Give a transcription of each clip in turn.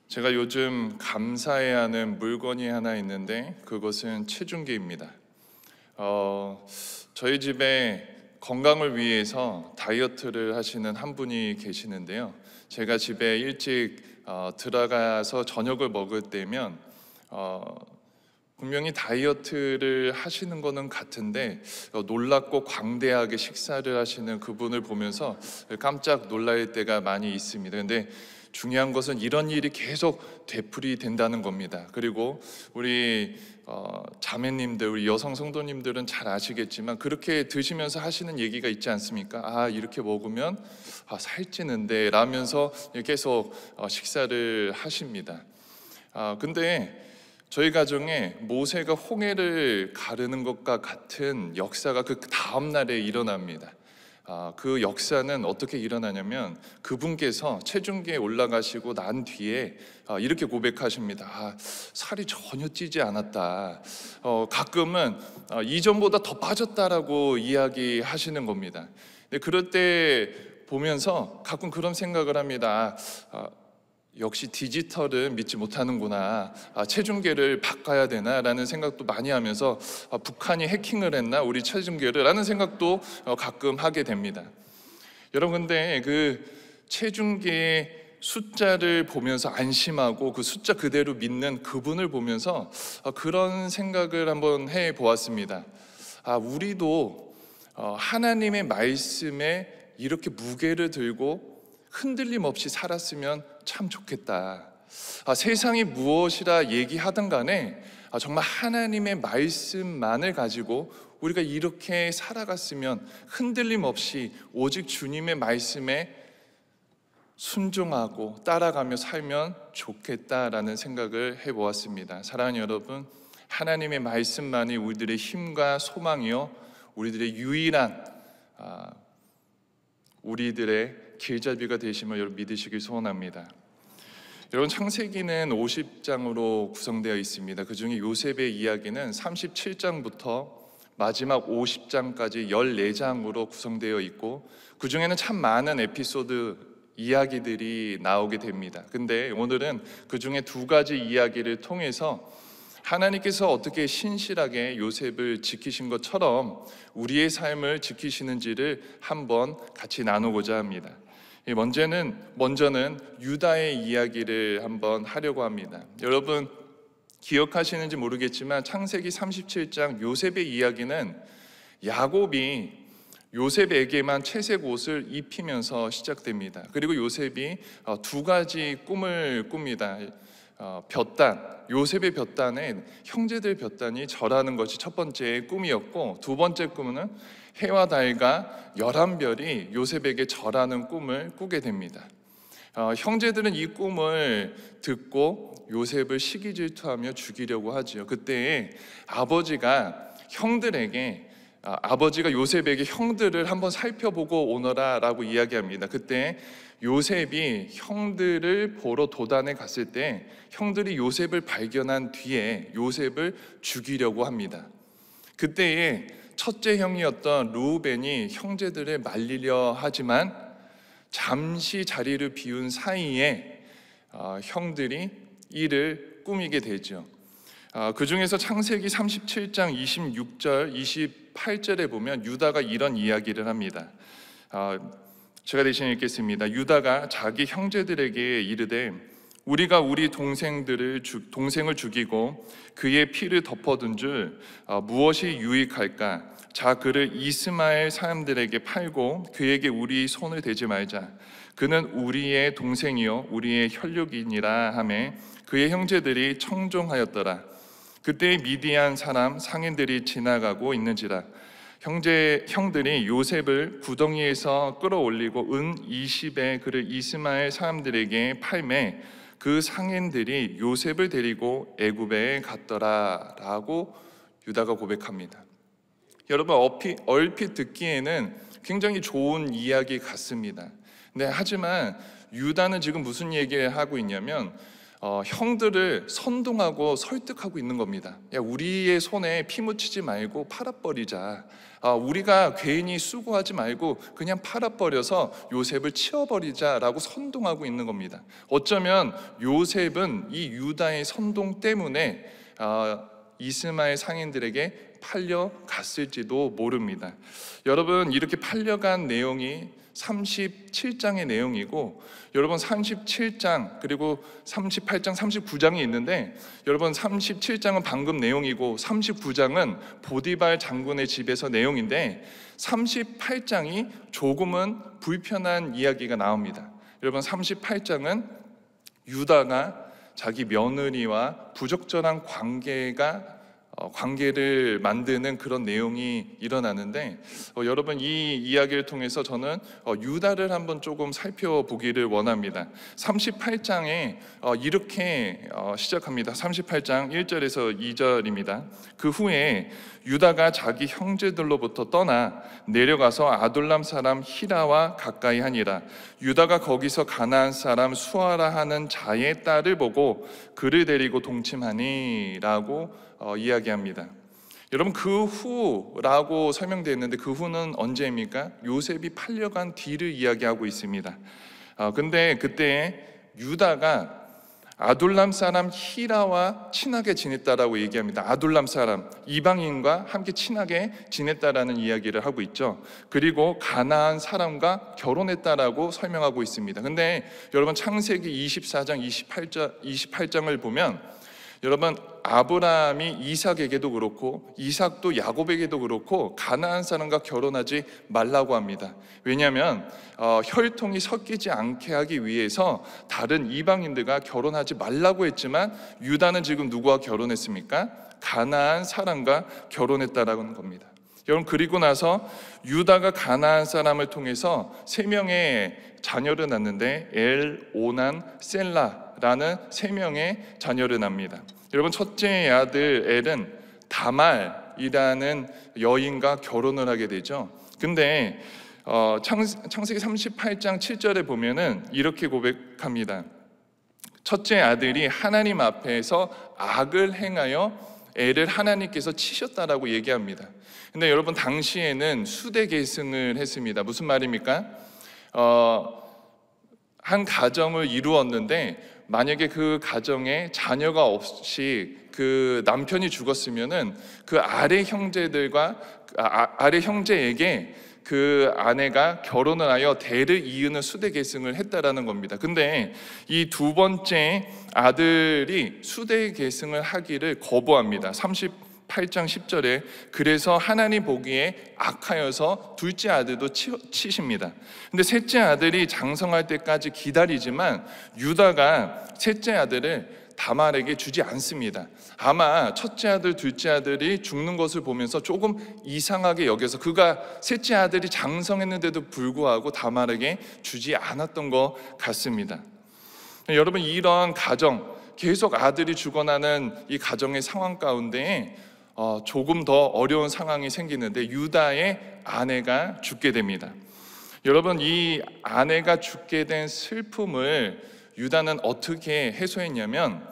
제가 요즘 감사해야 하는 물건이 하나 있는데 그것은 체중계입니다. 저희 집에 건강을 위해서 다이어트를 하시는 한 분이 계시는데요. 제가 집에 일찍 들어가서 저녁을 먹을 때면 분명히 다이어트를 하시는 거는 같은데 놀랍고 광대하게 식사를 하시는 그분을 보면서 깜짝 놀랄 때가 많이 있습니다. 근데 중요한 것은 이런 일이 계속 되풀이된다는 겁니다. 그리고 우리 자매님들, 우리 여성 성도님들은 잘 아시겠지만 그렇게 드시면서 하시는 얘기가 있지 않습니까? 이렇게 먹으면 살찌는데 라면서 계속 식사를 하십니다. 근데 저희 가정에 모세가 홍해를 가르는 것과 같은 역사가 그 다음 날에 일어납니다. 그 역사는 어떻게 일어나냐면 그분께서 체중계에 올라가시고 난 뒤에 이렇게 고백하십니다. 살이 전혀 찌지 않았다. 가끔은 이전보다 더 빠졌다라고 이야기하시는 겁니다. 근데 그럴 때 보면서 가끔 그런 생각을 합니다. 역시 디지털은 믿지 못하는구나. 체중계를 바꿔야 되나 라는 생각도 많이 하면서 북한이 해킹을 했나 우리 체중계를 라는 생각도 가끔 하게 됩니다. 여러분, 근데 그 체중계의 숫자를 보면서 안심하고 그 숫자 그대로 믿는 그분을 보면서 그런 생각을 한번 해 보았습니다. 우리도 하나님의 말씀에 이렇게 무게를 들고 흔들림 없이 살았으면 참 좋겠다. 세상이 무엇이라 얘기하든 간에 정말 하나님의 말씀만을 가지고 우리가 이렇게 살아갔으면 흔들림 없이 오직 주님의 말씀에 순종하고 따라가며 살면 좋겠다라는 생각을 해보았습니다. 사랑하는 여러분, 하나님의 말씀만이 우리들의 힘과 소망이요 우리들의 유일한 우리들의 길잡이가 되심을 여러분 믿으시길 소원합니다. 여러분, 창세기는 50장으로 구성되어 있습니다. 그 중에 요셉의 이야기는 37장부터 마지막 50장까지 14장으로 구성되어 있고 그 중에는 참 많은 에피소드 이야기들이 나오게 됩니다. 근데 오늘은 그 중에 두 가지 이야기를 통해서 하나님께서 어떻게 신실하게 요셉을 지키신 것처럼 우리의 삶을 지키시는지를 한번 같이 나누고자 합니다. 먼저는 유다의 이야기를 한번 하려고 합니다. 여러분 기억하시는지 모르겠지만 창세기 37장 요셉의 이야기는 야곱이 요셉에게만 채색 옷을 입히면서 시작됩니다. 그리고 요셉이 두 가지 꿈을 꿉니다. 요셉의 볕단에 형제들 볕단이 절하는 것이 첫 번째 꿈이었고, 두 번째 꿈은 해와 달과 11별이 요셉에게 절하는 꿈을 꾸게 됩니다. 형제들은 이 꿈을 듣고 요셉을 시기 질투하며 죽이려고 하죠. 그때 아버지가 요셉에게 형들을 한번 살펴보고 오너라 라고 이야기합니다. 그때 요셉이 형들을 보러 도단에 갔을 때 형들이 요셉을 발견한 뒤에 요셉을 죽이려고 합니다. 그때에 첫째 형이었던 르우벤이 형제들을 말리려 하지만 잠시 자리를 비운 사이에 형들이 이를 꾸미게 되죠. 그 중에서 창세기 37장 26절, 28절에 보면 유다가 이런 이야기를 합니다. 제가 대신 읽겠습니다. 유다가 자기 형제들에게 이르되 우리가 우리 동생을 죽이고 그의 피를 덮어둔 줄 무엇이 유익할까? 자, 그를 이스마엘 사람들에게 팔고 그에게 우리 손을 대지 말자. 그는 우리의 동생이요 우리의 혈육이니라 하매 그의 형제들이 청종하였더라. 그때 미디안 사람 상인들이 지나가고 있는지라 형들이 요셉을 구덩이에서 끌어올리고 은 20에 그를 이스마엘 사람들에게 팔매 그 상인들이 요셉을 데리고 애굽에 갔더라 라고 유다가 고백합니다. 여러분, 얼핏 듣기에는 굉장히 좋은 이야기 같습니다. 하지만 유다는 지금 무슨 얘기를 하고 있냐면 형들을 선동하고 설득하고 있는 겁니다. 야, 우리의 손에 피 묻히지 말고 팔아버리자. 우리가 괜히 수고하지 말고 그냥 팔아버려서 요셉을 치워버리자라고 선동하고 있는 겁니다. 어쩌면 요셉은 이 유다의 선동 때문에 이스마엘 상인들에게 팔려갔을지도 모릅니다. 여러분, 이렇게 팔려간 내용이 37장의 내용이고, 여러분 37장 그리고 38장, 39장이 있는데, 여러분 37장은 방금 내용이고 39장은 보디발 장군의 집에서 내용인데, 38장이 조금은 불편한 이야기가 나옵니다. 여러분 38장은 유다가 자기 며느리와 부적절한 관계를 만드는 그런 내용이 일어나는데, 여러분 이 이야기를 통해서 저는 유다를 한번 조금 살펴보기를 원합니다. 38장에 이렇게 시작합니다. 38장 1절에서 2절입니다. 그 후에 유다가 자기 형제들로부터 떠나 내려가서 아둘람 사람 히라와 가까이 하니라. 유다가 거기서 가나안 사람 수아라 하는 자의 딸을 보고 그를 데리고 동침하니라고 이야기합니다. 여러분, 그 후라고 설명되어 있는데 그 후는 언제입니까? 요셉이 팔려간 뒤를 이야기하고 있습니다. 근데 그때 유다가 아둘람 사람 히라와 친하게 지냈다라고 얘기합니다. 아둘람 사람, 이방인과 함께 친하게 지냈다라는 이야기를 하고 있죠. 그리고 가나안 사람과 결혼했다라고 설명하고 있습니다. 근데 여러분 창세기 24장 28장을 보면, 여러분 아브라함이 이삭에게도 그렇고 이삭도 야곱에게도 그렇고 가나안 사람과 결혼하지 말라고 합니다. 왜냐하면 혈통이 섞이지 않게 하기 위해서 다른 이방인들과 결혼하지 말라고 했지만, 유다는 지금 누구와 결혼했습니까? 가나안 사람과 결혼했다라는 겁니다. 여러분, 그리고 나서 유다가 가나안 사람을 통해서 3명의 자녀를 낳는데 엘, 오난, 셀라라는 3명의 자녀를 낳습니다. 여러분, 첫째 아들 엘은 다말이라는 여인과 결혼을 하게 되죠. 근데 창세기 38장 7절에 보면은 이렇게 고백합니다. 첫째 아들이 하나님 앞에서 악을 행하여 엘을 하나님께서 치셨다라고 얘기합니다. 근데 여러분, 당시에는 수대 계승을 했습니다. 무슨 말입니까? 한 가정을 이루었는데 만약에 그 가정에 자녀가 없이 그 남편이 죽었으면은 그 아래 형제에게 그 아내가 결혼을 하여 대를 이으는 수대 계승을 했다라는 겁니다. 근데 이 두 번째 아들이 수대 계승을 하기를 거부합니다. 38장 10절에 그래서 하나님 보기에 악하여서 둘째 아들도 치십니다. 근데 셋째 아들이 장성할 때까지 기다리지만 유다가 셋째 아들을 다말에게 주지 않습니다. 아마 첫째 아들, 둘째 아들이 죽는 것을 보면서 조금 이상하게 여겨서 그가 셋째 아들이 장성했는데도 불구하고 다말에게 주지 않았던 것 같습니다. 여러분, 이런 가정, 계속 아들이 죽어나는 이 가정의 상황 가운데 조금 더 어려운 상황이 생기는데 유다의 아내가 죽게 됩니다. 여러분, 이 아내가 죽게 된 슬픔을 유다는 어떻게 해소했냐면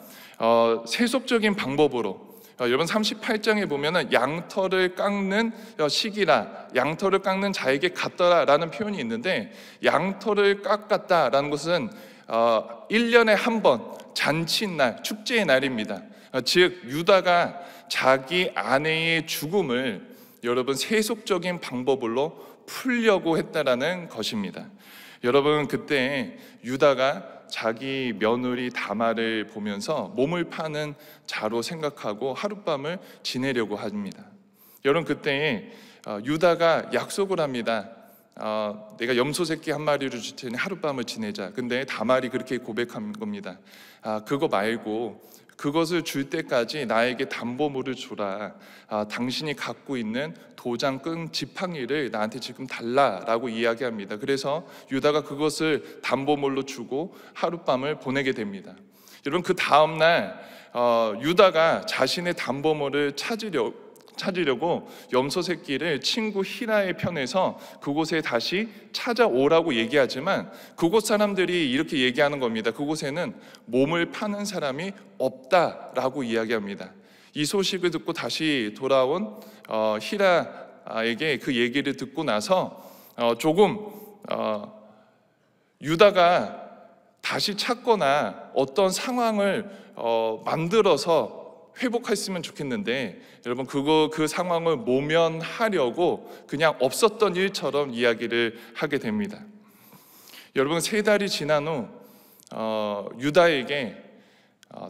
세속적인 방법으로, 여러분 38장에 보면은 양털을 깎는 시기라, 양털을 깎는 자에게 갔더라 라는 표현이 있는데, 양털을 깎았다라는 것은 1년에 한 번 잔치날, 축제의 날입니다. 즉 유다가 자기 아내의 죽음을 여러분 세속적인 방법으로 풀려고 했다라는 것입니다. 여러분, 그때 유다가 자기 며느리 다말을 보면서 몸을 파는 자로 생각하고 하룻밤을 지내려고 합니다. 여러분, 그때 유다가 약속을 합니다. 내가 염소 새끼 한 마리를 줄 테니 하룻밤을 지내자. 근데 다말이 그렇게 고백한 겁니다. 그거 말고 그것을 줄 때까지 나에게 담보물을 주라. 당신이 갖고 있는 도장 끈 지팡이를 나한테 지금 달라라고 이야기합니다. 그래서 유다가 그것을 담보물로 주고 하룻밤을 보내게 됩니다. 여러분, 그 다음날 유다가 자신의 담보물을 찾으려고 염소 새끼를 친구 히라의 편에서 그곳에 다시 찾아오라고 얘기하지만 그곳 사람들이 이렇게 얘기하는 겁니다. 그곳에는 몸을 파는 사람이 없다라고 이야기합니다. 이 소식을 듣고 다시 돌아온 히라에게 그 얘기를 듣고 나서 조금 유다가 다시 찾거나 어떤 상황을 만들어서 회복했으면 좋겠는데, 여러분 그 상황을 모면하려고 그냥 없었던 일처럼 이야기를 하게 됩니다. 여러분 3달이 지난 후 유다에게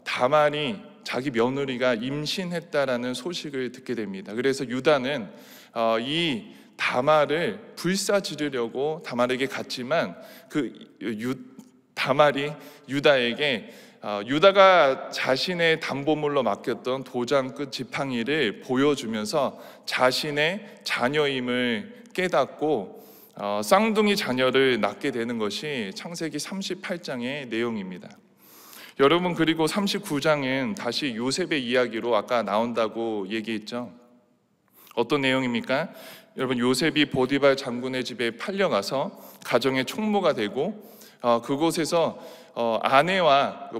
다말이 자기 며느리가 임신했다라는 소식을 듣게 됩니다. 그래서 유다는 이 다말을 불사지르려고 다말에게 갔지만 다말이 유다에게 유다가 자신의 담보물로 맡겼던 도장 끝 지팡이를 보여주면서 자신의 자녀임을 깨닫고 쌍둥이 자녀를 낳게 되는 것이 창세기 38장의 내용입니다. 여러분, 그리고 39장은 다시 요셉의 이야기로 아까 나온다고 얘기했죠. 어떤 내용입니까? 여러분, 요셉이 보디발 장군의 집에 팔려가서 가정의 총무가 되고 그곳에서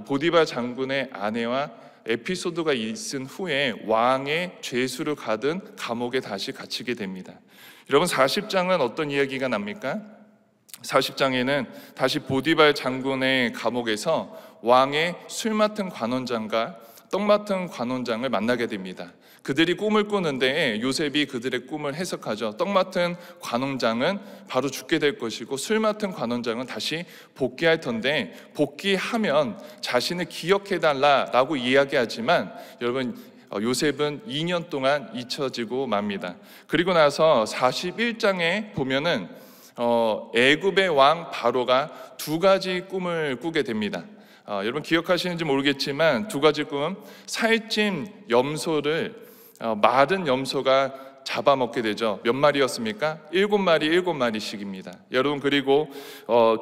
보디발 장군의 아내와 에피소드가 있은 후에 왕의 죄수를 가든 감옥에 다시 갇히게 됩니다. 여러분 40장은 어떤 이야기가 납니까? 40장에는 다시 보디발 장군의 감옥에서 왕의 술 맡은 관원장과 떡 맡은 관원장을 만나게 됩니다. 그들이 꿈을 꾸는데 요셉이 그들의 꿈을 해석하죠. 떡 맡은 관원장은 바로 죽게 될 것이고 술 맡은 관원장은 다시 복귀할 텐데, 복귀하면 자신을 기억해달라고 이야기하지만 여러분 요셉은 2년 동안 잊혀지고 맙니다. 그리고 나서 41장에 보면은 애굽의 왕 바로가 2가지 꿈을 꾸게 됩니다. 여러분 기억하시는지 모르겠지만 2가지 꿈은 살찐 염소를 마른 염소가 잡아먹게 되죠. 몇 마리였습니까? 7마리 7마리씩입니다. 여러분, 그리고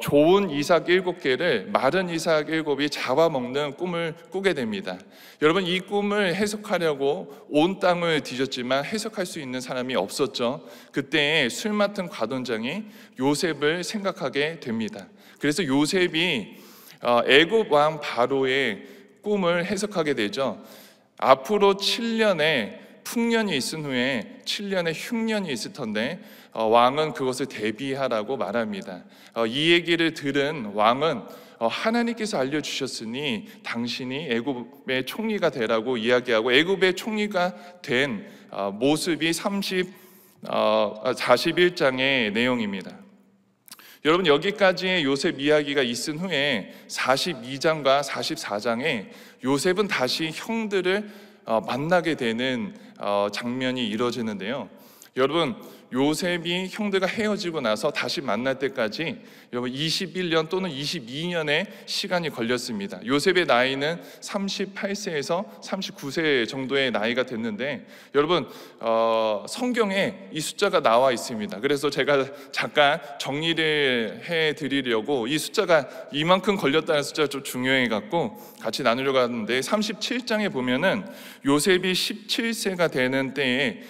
좋은 이삭 7개를 마른 이삭 7이 잡아먹는 꿈을 꾸게 됩니다. 여러분, 이 꿈을 해석하려고 온 땅을 뒤졌지만 해석할 수 있는 사람이 없었죠. 그때 술 맡은 관원장이 요셉을 생각하게 됩니다. 그래서 요셉이 애굽 왕 바로의 꿈을 해석하게 되죠. 앞으로 7년의 풍년이 있은 후에 7년의 흉년이 있을 텐데 왕은 그것을 대비하라고 말합니다. 이 얘기를 들은 왕은 하나님께서 알려주셨으니 당신이 애굽의 총리가 되라고 이야기하고 애굽의 총리가 된 모습이 41장의 내용입니다. 여러분, 여기까지의 요셉 이야기가 있은 후에 42장과 44장에 요셉은 다시 형들을 만나게 되는 장면이 이루어지는데요. 여러분, 요셉이 형들과 헤어지고 나서 다시 만날 때까지 여러분 21년 또는 22년의 시간이 걸렸습니다. 요셉의 나이는 38세에서 39세 정도의 나이가 됐는데 여러분 성경에 이 숫자가 나와 있습니다. 그래서 제가 잠깐 정리를 해드리려고 이 숫자가 이만큼 걸렸다는 숫자가 좀 중요해 갖고 같이 나누려고 하는데, 37장에 보면은 요셉이 17세가 되는 때에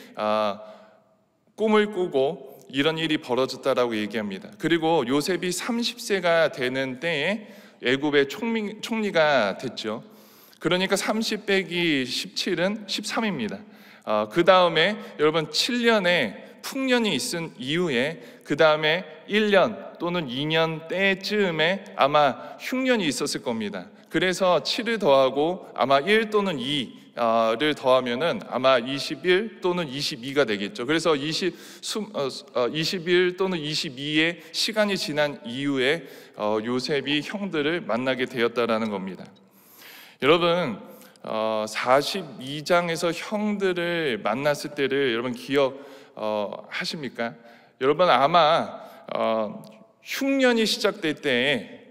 꿈을 꾸고 이런 일이 벌어졌다라고 얘기합니다. 그리고 요셉이 30세가 되는 때에 애굽의 총리가 됐죠. 그러니까 30 빼기 17은 13입니다. 그 다음에 여러분 7년의 풍년이 있은 이후에 그 다음에 1년 또는 2년 때쯤에 아마 흉년이 있었을 겁니다. 그래서 7을 더하고 아마 1 또는 2를 더하면은 아마 21 또는 22가 되겠죠. 그래서 21 또는 22의 시간이 지난 이후에 요셉이 형들을 만나게 되었다라는 겁니다. 여러분 42장에서 형들을 만났을 때를 여러분 기억하십니까? 여러분 아마 흉년이 시작될 때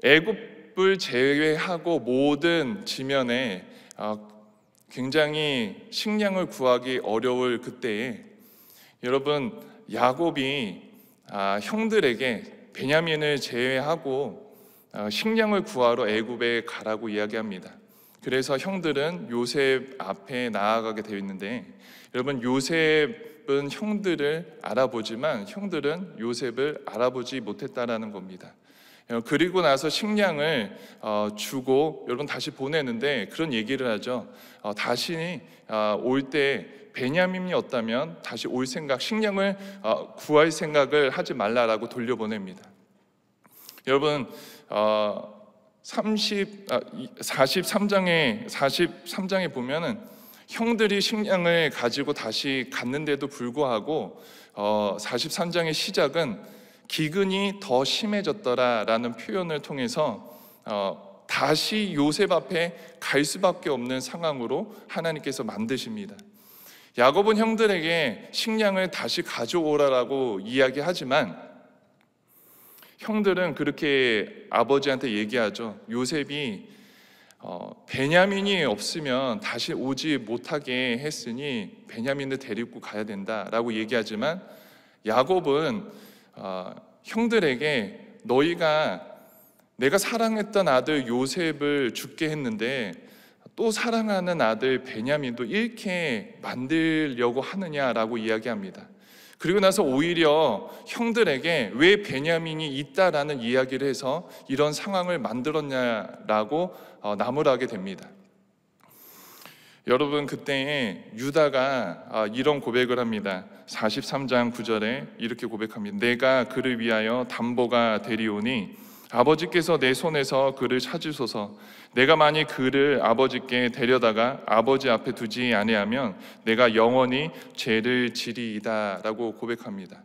애굽을 제외하고 모든 지면에 굉장히 식량을 구하기 어려울 그때에 여러분 야곱이 형들에게 베냐민을 제외하고 식량을 구하러 애굽에 가라고 이야기합니다. 그래서 형들은 요셉 앞에 나아가게 되어 있는데, 여러분, 요셉은 형들을 알아보지만 형들은 요셉을 알아보지 못했다라는 겁니다. 그리고 나서 식량을 주고 여러분 다시 보내는데 그런 얘기를 하죠. 다시 올 때 베냐민이었다면 다시 올 생각, 식량을 구할 생각을 하지 말라라고 돌려보냅니다. 여러분, 43장에 보면은 형들이 식량을 가지고 다시 갔는데도 불구하고 43장의 시작은 기근이 더 심해졌더라라는 표현을 통해서 다시 요셉 앞에 갈 수밖에 없는 상황으로 하나님께서 만드십니다. 야곱은 형들에게 식량을 다시 가져오라라고 이야기하지만 형들은 그렇게 아버지한테 얘기하죠. 요셉이 베냐민이 없으면 다시 오지 못하게 했으니 베냐민을 데리고 가야 된다라고 얘기하지만 야곱은 형들에게 너희가 내가 사랑했던 아들 요셉을 죽게 했는데 또 사랑하는 아들 베냐민도 잃게 만들려고 하느냐라고 이야기합니다. 그리고 나서 오히려 형들에게 왜 베냐민이 있다라는 이야기를 해서 이런 상황을 만들었냐라고 나무라게 됩니다. 여러분, 그때 유다가 이런 고백을 합니다. 43장 9절에 이렇게 고백합니다. 내가 그를 위하여 담보가 되리오니 아버지께서 내 손에서 그를 찾으소서. 내가 만일 그를 아버지께 데려다가 아버지 앞에 두지 아니하면 내가 영원히 죄를 지리이다 라고 고백합니다.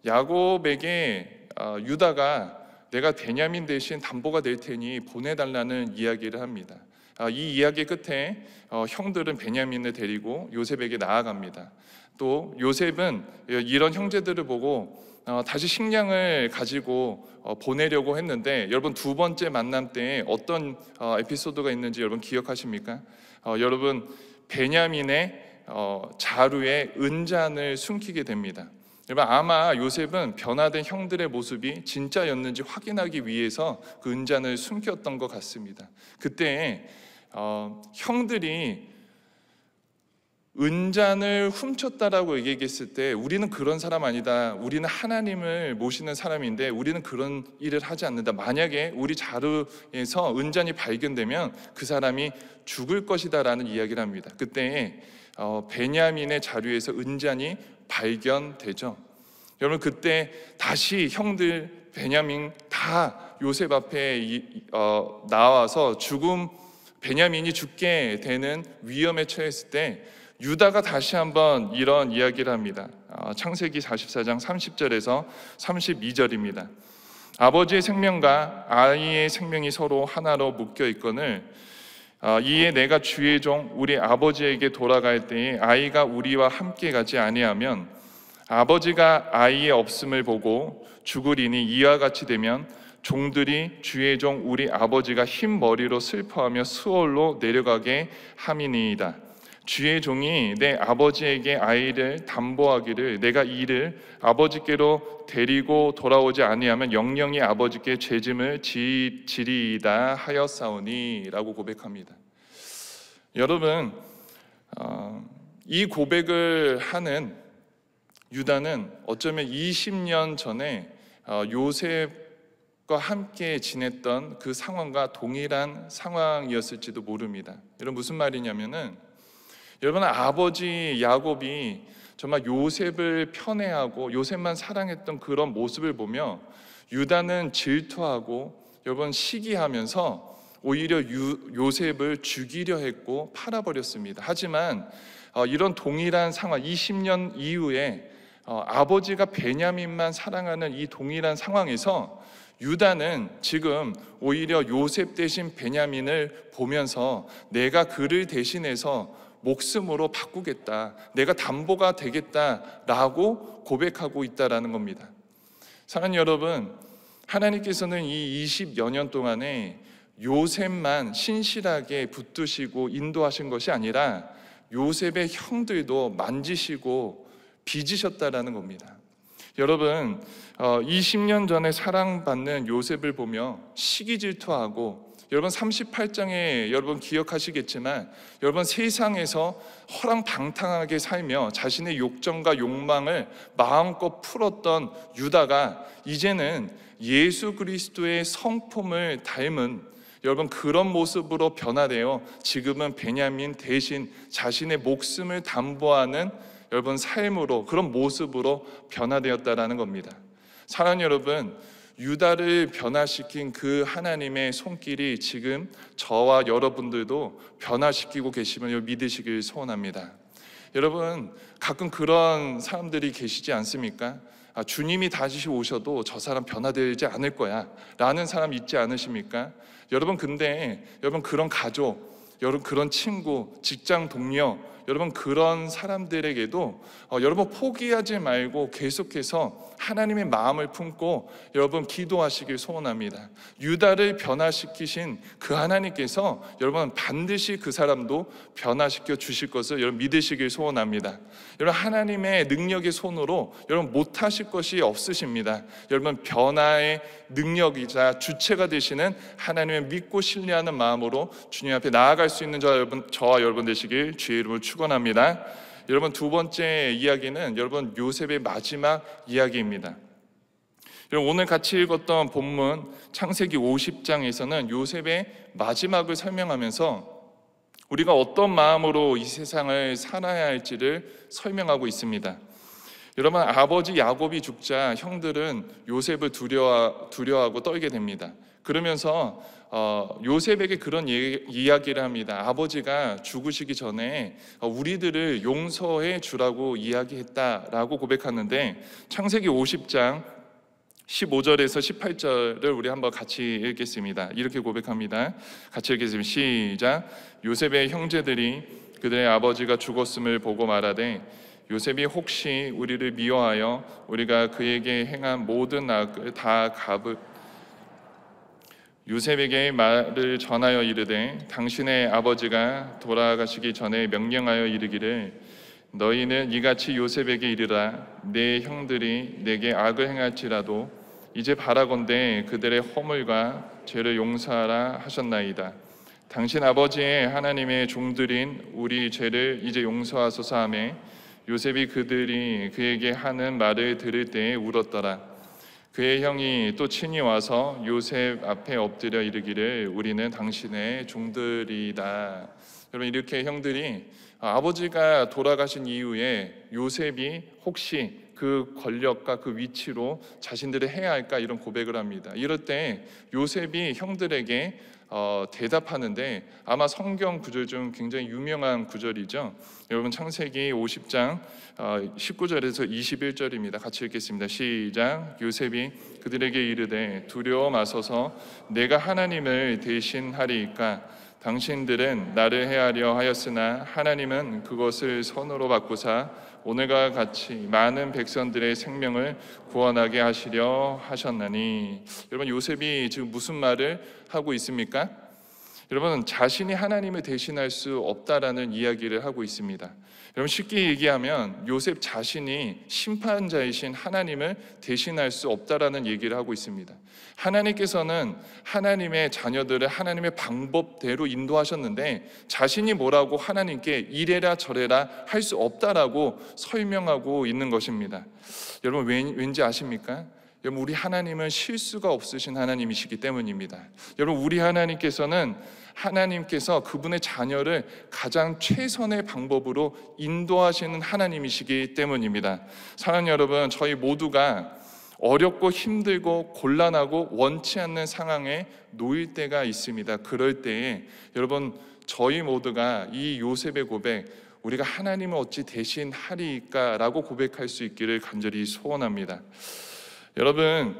야곱에게 유다가 내가 베냐민 대신 담보가 될 테니 보내달라는 이야기를 합니다. 이 이야기 끝에 형들은 베냐민을 데리고 요셉에게 나아갑니다. 또 요셉은 이런 형제들을 보고 다시 식량을 가지고 보내려고 했는데, 여러분 두 번째 만남 때 어떤 에피소드가 있는지 여러분 기억하십니까? 여러분, 베냐민의 자루에 은잔을 숨기게 됩니다. 여러분, 아마 요셉은 변화된 형들의 모습이 진짜였는지 확인하기 위해서 그 은잔을 숨겼던 것 같습니다. 그때 형들이 은잔을 훔쳤다라고 얘기했을 때 우리는 그런 사람 아니다, 우리는 하나님을 모시는 사람인데 우리는 그런 일을 하지 않는다, 만약에 우리 자루에서 은잔이 발견되면 그 사람이 죽을 것이다 라는 이야기를 합니다. 그때 베냐민의 자루에서 은잔이 발견되죠. 여러분, 그때 다시 형들 베냐민 다 요셉 앞에 나와서 베냐민이 죽게 되는 위험에 처했을 때 유다가 다시 한번 이런 이야기를 합니다. 창세기 44장 30절에서 32절입니다. 아버지의 생명과 아이의 생명이 서로 하나로 묶여 있거늘 이에 내가 주의 종 우리 아버지에게 돌아갈 때에 아이가 우리와 함께 가지 아니하면 아버지가 아이의 없음을 보고 죽으리니 이와 같이 되면 종들이 주의 종 우리 아버지가 흰 머리로 슬퍼하며 수월로 내려가게 함이니이다. 주의 종이 내 아버지에게 아이를 담보하기를 내가 이를 아버지께로 데리고 돌아오지 아니하면 영영이 아버지께 죄짐을 지리이다 하였사오니 라고 고백합니다. 여러분, 이 고백을 하는 유다는 어쩌면 20년 전에 요셉과 함께 지냈던 그 상황과 동일한 상황이었을지도 모릅니다. 여러분, 무슨 말이냐면은 여러분, 아버지 야곱이 정말 요셉을 편애하고 요셉만 사랑했던 그런 모습을 보며 유다는 질투하고 여러분 시기하면서 오히려 요셉을 죽이려 했고 팔아버렸습니다. 하지만 이런 동일한 상황, 20년 이후에 아버지가 베냐민만 사랑하는 이 동일한 상황에서 유다는 지금 오히려 요셉 대신 베냐민을 보면서 내가 그를 대신해서 목숨으로 바꾸겠다, 내가 담보가 되겠다라고 고백하고 있다라는 겁니다. 사랑하는 여러분, 하나님께서는 이 20여 년 동안에 요셉만 신실하게 붙드시고 인도하신 것이 아니라 요셉의 형들도 만지시고 빚으셨다라는 겁니다. 여러분, 20년 전에 사랑받는 요셉을 보며 시기 질투하고, 여러분 38장에 여러분 기억하시겠지만, 여러분 세상에서 허랑방탕하게 살며 자신의 욕정과 욕망을 마음껏 풀었던 유다가 이제는 예수 그리스도의 성품을 닮은 여러분 그런 모습으로 변화되어 지금은 베냐민 대신 자신의 목숨을 담보하는 여러분 삶으로, 그런 모습으로 변화되었다라는 겁니다. 사랑하는 여러분, 유다를 변화시킨 그 하나님의 손길이 지금 저와 여러분들도 변화시키고 계심을 믿으시길 소원합니다. 여러분, 가끔 그런 사람들이 계시지 않습니까? 주님이 다시 오셔도 저 사람 변화되지 않을 거야 라는 사람 있지 않으십니까? 여러분, 근데 여러분 그런 가족, 여러분 그런 친구, 직장 동료, 여러분 그런 사람들에게도 여러분 포기하지 말고 계속해서 하나님의 마음을 품고 여러분 기도하시길 소원합니다. 유다를 변화시키신 그 하나님께서 여러분 반드시 그 사람도 변화시켜 주실 것을 여러분 믿으시길 소원합니다. 여러분 하나님의 능력의 손으로 여러분 못하실 것이 없으십니다. 여러분 변화의 능력이자 주체가 되시는 하나님을 믿고 신뢰하는 마음으로 주님 앞에 나아갈 수 있는 저와 여러분 되시길 주의 이름으로 축원합니다. 여러분 두 번째 이야기는 여러분 요셉의 마지막 이야기입니다. 여러분 오늘 같이 읽었던 본문 창세기 50장에서는 요셉의 마지막을 설명하면서 우리가 어떤 마음으로 이 세상을 살아야 할지를 설명하고 있습니다. 여러분 아버지 야곱이 죽자 형들은 요셉을 두려워하고 떨게 됩니다. 그러면서 요셉에게 그런 이야기를 합니다. 아버지가 죽으시기 전에 우리들을 용서해 주라고 이야기했다라고 고백하는데, 창세기 50장 15절에서 18절을 우리 한번 같이 읽겠습니다. 이렇게 고백합니다. 같이 읽겠습니다. 시작. 요셉의 형제들이 그들의 아버지가 죽었음을 보고 말하되 요셉이 혹시 우리를 미워하여 우리가 그에게 행한 모든 악을 다 요셉에게 말을 전하여 이르되 당신의 아버지가 돌아가시기 전에 명령하여 이르기를 너희는 이같이 요셉에게 이르라 내 형들이 내게 악을 행할지라도 이제 바라건대 그들의 허물과 죄를 용서하라 하셨나이다. 당신 아버지의 하나님의 종들인 우리 죄를 이제 용서하소서 하매 요셉이 그들이 그에게 하는 말을 들을 때에 울었더라. 그의 형이 또 친히 와서 요셉 앞에 엎드려 이르기를 우리는 당신의 종들이다. 여러분 이렇게 형들이 아버지가 돌아가신 이후에 요셉이 혹시 그 권력과 그 위치로 자신들이 해야 할까 이런 고백을 합니다. 이럴 때 요셉이 형들에게 대답하는데 아마 성경 구절 중 굉장히 유명한 구절이죠. 여러분 창세기 50장 19절에서 21절입니다. 같이 읽겠습니다. 시작. 요셉이 그들에게 이르되 두려워 마소서 내가 하나님을 대신하리이까 당신들은 나를 해하려 하였으나 하나님은 그것을 선으로 바꾸사 오늘과 같이 많은 백성들의 생명을 구원하게 하시려 하셨나니. 여러분 요셉이 지금 무슨 말을 하고 있습니까? 여러분 자신이 하나님을 대신할 수 없다라는 이야기를 하고 있습니다. 여러분 쉽게 얘기하면 요셉 자신이 심판자이신 하나님을 대신할 수 없다라는 얘기를 하고 있습니다. 하나님께서는 하나님의 자녀들을 하나님의 방법대로 인도하셨는데 자신이 뭐라고 하나님께 이래라 저래라 할 수 없다라고 설명하고 있는 것입니다. 여러분 왠지 아십니까? 여러분 우리 하나님은 실수가 없으신 하나님이시기 때문입니다. 여러분 우리 하나님께서 그분의 자녀를 가장 최선의 방법으로 인도하시는 하나님이시기 때문입니다. 사랑하는 여러분, 저희 모두가 어렵고 힘들고 곤란하고 원치 않는 상황에 놓일 때가 있습니다. 그럴 때에 여러분 저희 모두가 이 요셉의 고백, 우리가 하나님을 어찌 대신하리까 라고 고백할 수 있기를 간절히 소원합니다. 여러분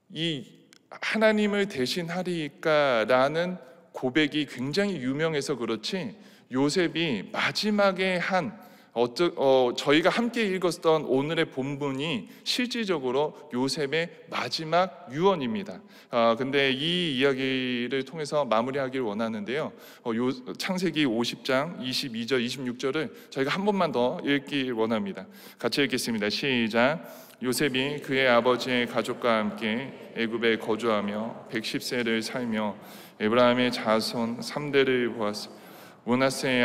이 하나님을 대신하리까 라는 고백이 굉장히 유명해서 그렇지 요셉이 마지막에 한 저희가 함께 읽었던 오늘의 본문이 실질적으로 요셉의 마지막 유언입니다. 근데 이 이야기를 통해서 마무리하길 원하는데요. 창세기 50장 22절 26절을 저희가 한 번만 더 읽길 원합니다. 같이 읽겠습니다. 시작. 요셉이 그의 아버지의 가족과 함께 애굽에 거주하며 110세를 살며 에브라임의 자손 3대를 보았으며 므낫세의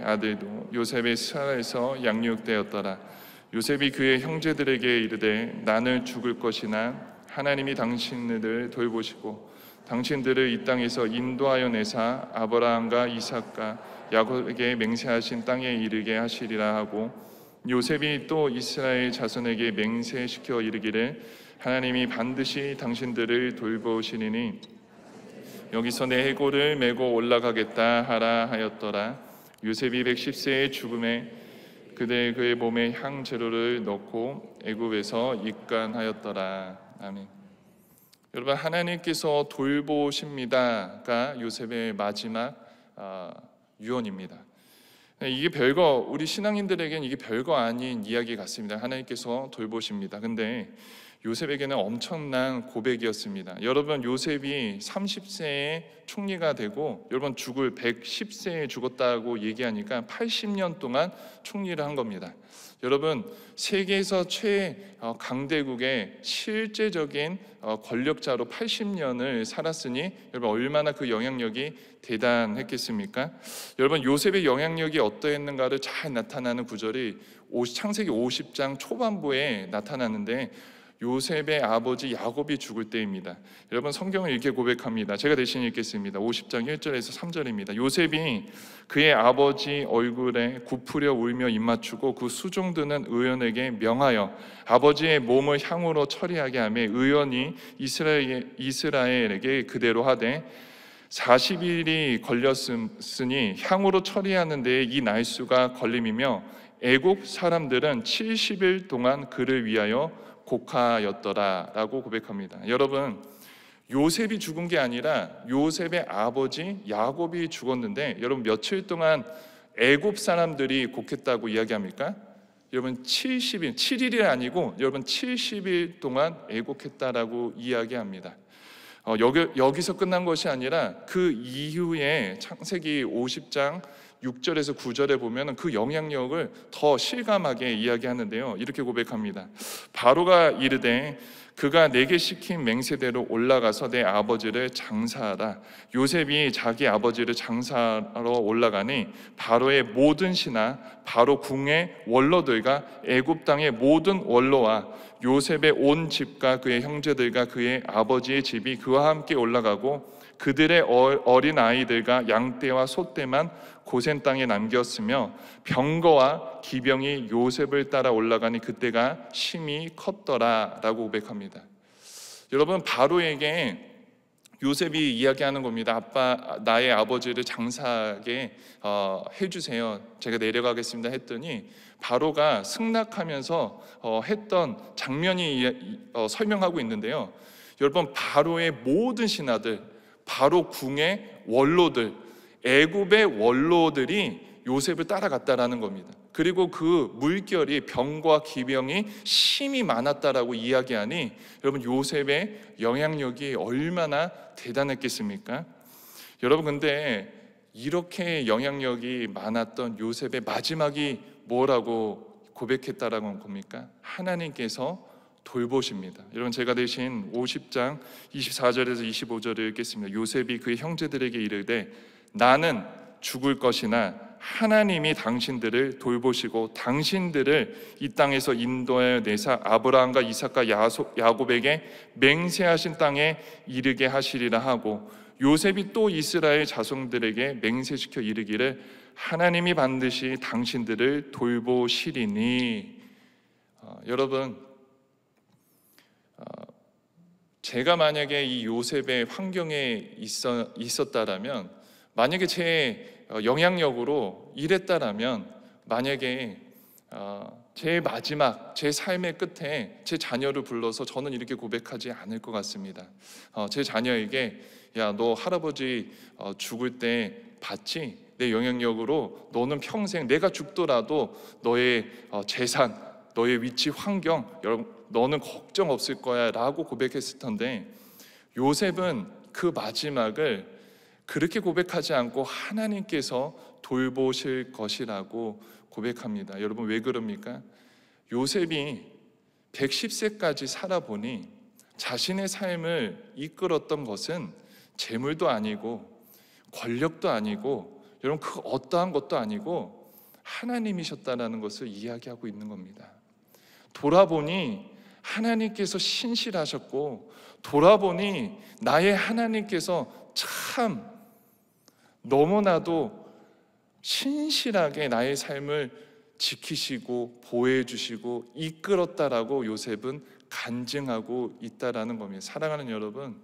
아들도 요셉의 스라에서 양육되었더라. 요셉이 그의 형제들에게 이르되 나는 죽을 것이나 하나님이 당신들을 돌보시고 당신들을 이 땅에서 인도하여 내사 아브라함과 이삭과 야곱에게 맹세하신 땅에 이르게 하시리라 하고, 요셉이 또 이스라엘 자손에게 맹세시켜 이르기를 하나님이 반드시 당신들을 돌보시리니 여기서 내 해골을 메고 올라가겠다 하라 하였더라. 요셉이 110세의 죽음에 그의 몸에 향재료를 넣고 애굽에서 입간하였더라. 아멘. 여러분, 하나님께서 돌보십니다가 요셉의 마지막 유언입니다. 이게 우리 신앙인들에게는 이게 별거 아닌 이야기 같습니다. 하나님께서 돌보십니다. 근데 요셉에게는 엄청난 고백이었습니다. 여러분, 요셉이 30세에 총리가 되고 여러분 죽을 110세에 죽었다고 얘기하니까 80년 동안 총리를 한 겁니다. 여러분, 세계에서 최강대국의 실제적인 권력자로 80년을 살았으니 여러분 얼마나 그 영향력이 대단했겠습니까? 여러분, 요셉의 영향력이 어떠했는가를 잘 나타나는 구절이 창세기 50장 초반부에 나타나는데 요셉의 아버지 야곱이 죽을 때입니다. 여러분, 성경을 이렇게 고백합니다. 제가 대신 읽겠습니다. 50장 1절에서 3절입니다. 요셉이 그의 아버지 얼굴에 굽으려 울며 입맞추고 그 수종드는 의원에게 명하여 아버지의 몸을 향으로 처리하게 하며 의원이 이스라엘에게 그대로 하되 40일이 걸렸으니 향으로 처리하는 데에 이 날수가 걸림이며 애국 사람들은 70일 동안 그를 위하여 곡하였더라 라고 고백합니다. 여러분, 요셉이 죽은 게 아니라 요셉의 아버지 야곱이 죽었는데 여러분 며칠 동안 애굽 사람들이 곡했다고 이야기합니까? 여러분 70일, 7일이 아니고 여러분 70일 동안 애곡했다라고 이야기합니다. 여기서 끝난 것이 아니라 그 이후에 창세기 50장 6절에서 9절에 보면 그 영향력을 더 실감하게 이야기하는데요. 이렇게 고백합니다. 바로가 이르되 그가 내게 시킨 맹세대로 올라가서 내 아버지를 장사하라. 요셉이 자기 아버지를 장사하러 올라가니 바로의 모든 신하, 바로 궁의 원로들과 애굽 땅의 모든 원로와 요셉의 온 집과 그의 형제들과 그의 아버지의 집이 그와 함께 올라가고 그들의 어린 아이들과 양떼와 소떼만 고센 땅에 남겼으며 병거와 기병이 요셉을 따라 올라가니 그때가 심히 컸더라 라고 고백합니다. 여러분, 바로에게 요셉이 이야기하는 겁니다. 나의 아버지를 장사하게 해주세요. 제가 내려가겠습니다 했더니 바로가 승낙하면서 했던 장면이 설명하고 있는데요. 여러분, 바로의 모든 신하들, 바로 궁의 원로들, 애굽의 원로들이 요셉을 따라갔다라는 겁니다. 그리고 그 물결이 병과 기병이 심히 많았다라고 이야기하니 여러분, 요셉의 영향력이 얼마나 대단했겠습니까? 여러분, 근데 이렇게 영향력이 많았던 요셉의 마지막이 뭐라고 고백했다라는 겁니까? 하나님께서 돌보십니다. 여러분, 제가 대신 50장 24절에서 25절을 읽겠습니다. 요셉이 그의 형제들에게 이르되 나는 죽을 것이나 하나님이 당신들을 돌보시고 당신들을 이 땅에서 인도하여 내사 아브라함과 이삭과 야곱에게 맹세하신 땅에 이르게 하시리라 하고, 요셉이 또 이스라엘 자손들에게 맹세시켜 이르기를 하나님이 반드시 당신들을 돌보시리니. 여러분, 제가 만약에 이 요셉의 환경에 있었다라면, 만약에 제 영향력으로 일했다라면, 만약에 제 마지막, 제 삶의 끝에 제 자녀를 불러서 저는 이렇게 고백하지 않을 것 같습니다. 제 자녀에게 야, 너 할아버지 죽을 때 봤지? 내 영향력으로 너는 평생 내가 죽더라도 너의 재산, 너의 위치, 환경, 너는 걱정 없을 거야 라고 고백했을 텐데, 요셉은 그 마지막을 그렇게 고백하지 않고 하나님께서 돌보실 것이라고 고백합니다. 여러분, 왜 그럽니까? 요셉이 110세까지 살아보니 자신의 삶을 이끌었던 것은 재물도 아니고 권력도 아니고 여러분 그 어떠한 것도 아니고 하나님이셨다라는 것을 이야기하고 있는 겁니다. 돌아보니 하나님께서 신실하셨고, 돌아보니 나의 하나님께서 참 너무나도 신실하게 나의 삶을 지키시고 보호해 주시고 이끌었다라고 요셉은 간증하고 있다라는 겁니다. 사랑하는 여러분,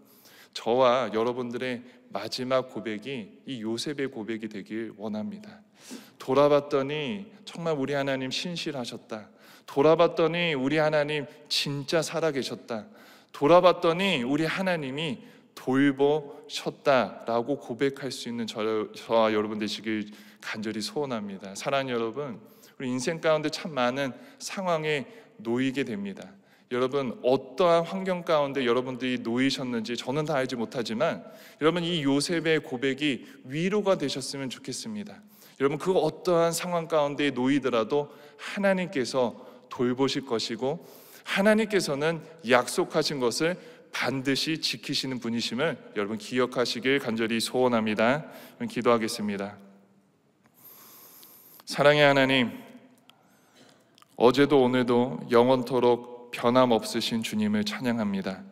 저와 여러분들의 마지막 고백이 이 요셉의 고백이 되길 원합니다. 돌아봤더니 정말 우리 하나님 신실하셨다. 돌아봤더니 우리 하나님 진짜 살아계셨다. 돌아봤더니 우리 하나님이 돌보셨다라고 고백할 수 있는 저와 여러분 되시길 간절히 소원합니다. 사랑하는 여러분, 우리 인생 가운데 참 많은 상황에 놓이게 됩니다. 여러분, 어떠한 환경 가운데 여러분들이 놓이셨는지 저는 다 알지 못하지만 여러분, 이 요셉의 고백이 위로가 되셨으면 좋겠습니다. 여러분, 그 어떠한 상황 가운데 놓이더라도 하나님께서 돌보실 것이고 하나님께서는 약속하신 것을 반드시 지키시는 분이심을 여러분 기억하시길 간절히 소원합니다. 기도하겠습니다. 사랑의 하나님, 어제도 오늘도 영원토록 변함없으신 주님을 찬양합니다.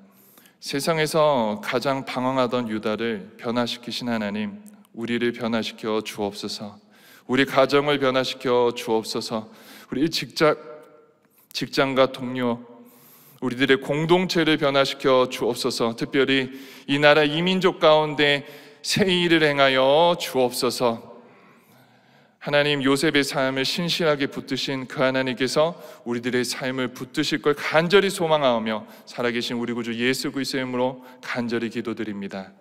세상에서 가장 방황하던 유다를 변화시키신 하나님, 우리를 변화시켜 주옵소서. 우리 가정을 변화시켜 주옵소서. 우리 직장과 동료, 우리들의 공동체를 변화시켜 주옵소서. 특별히 이 나라 이민족 가운데 새 일을 행하여 주옵소서. 하나님, 요셉의 삶을 신실하게 붙드신 그 하나님께서 우리들의 삶을 붙드실 걸 간절히 소망하며 살아계신 우리 구주 예수 그리스도의 이름으로 간절히 기도드립니다.